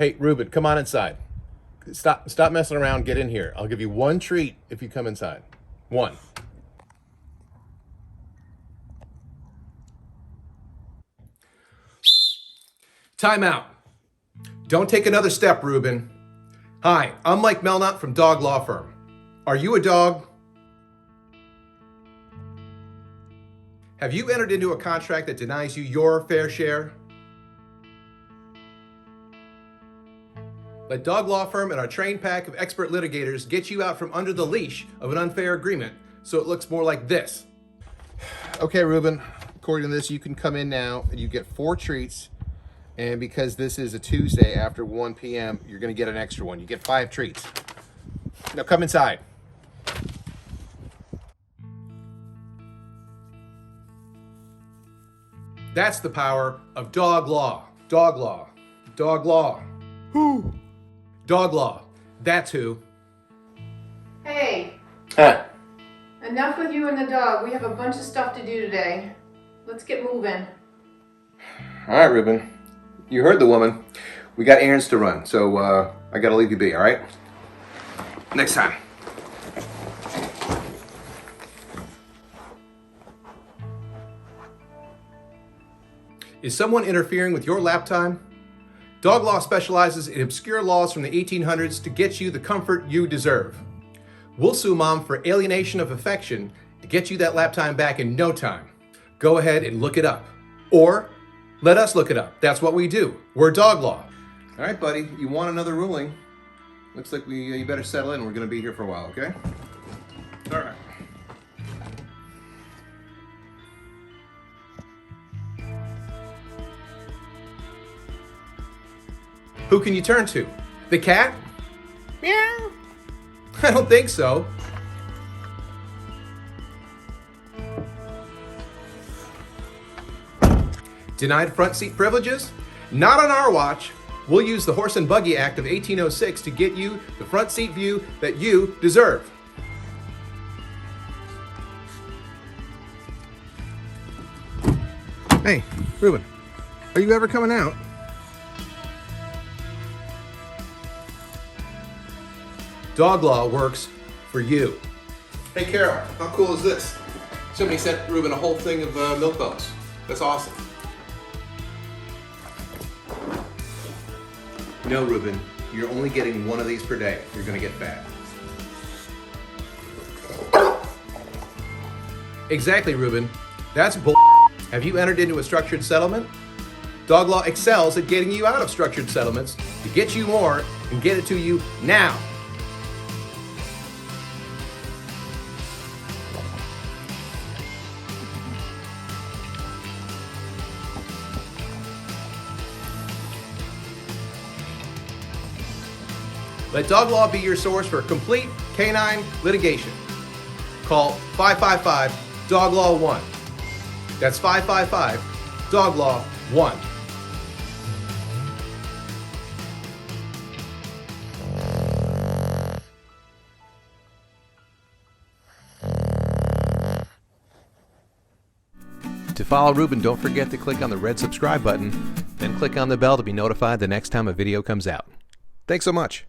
Hey, Reuben, come on inside. Stop messing around. Get in here. I'll give you one treat if you come inside. One. Time out. Don't take another step, Reuben. Hi, I'm Mike Melnott from Dog Law Firm. Are you a dog? Have you entered into a contract that denies you your fair share? Let Dog Law Firm and our trained pack of expert litigators get you out from under the leash of an unfair agreement so it looks more like this. Okay, Reuben, according to this, you can come in now and you get 4 treats. And because this is a Tuesday after 1 p.m., you're going to get an extra one. You get 5 treats. Now come inside. That's the power of dog law. Dog law. Dog law. Who? Dog law. That's who. Hey. Huh. Enough with you and the dog. We have a bunch of stuff to do today. Let's get moving. All right, Reuben. You heard the woman. We got errands to run, so I gotta leave you be, all right? Next time. Is someone interfering with your lap time? Dog Law specializes in obscure laws from the 1800s to get you the comfort you deserve. We'll sue Mom for alienation of affection to get you that lap time back in no time. Go ahead and look it up. Or let us look it up. That's what we do. We're Dog Law. All right, buddy. You want another ruling? Looks like you better settle in. We're going to be here for a while, okay? All right. Who can you turn to? The cat? Meow. I don't think so. Denied front seat privileges? Not on our watch. We'll use the Horse and Buggy Act of 1806 to get you the front seat view that you deserve. Hey, Reuben, are you ever coming out? Dog Law works for you. Hey, Carol, how cool is this? Somebody sent Reuben a whole thing of milk bones. That's awesome. No, Reuben, you're only getting one of these per day. You're gonna get fat. Exactly, Reuben. That's bull. Have you entered into a structured settlement? Dog Law excels at getting you out of structured settlements to get you more and get it to you now. Let Dog Law be your source for complete canine litigation. Call 555-DOG-LAW-1. That's 555-DOG-LAW-1. To follow Reuben, don't forget to click on the red subscribe button, then click on the bell to be notified the next time a video comes out. Thanks so much.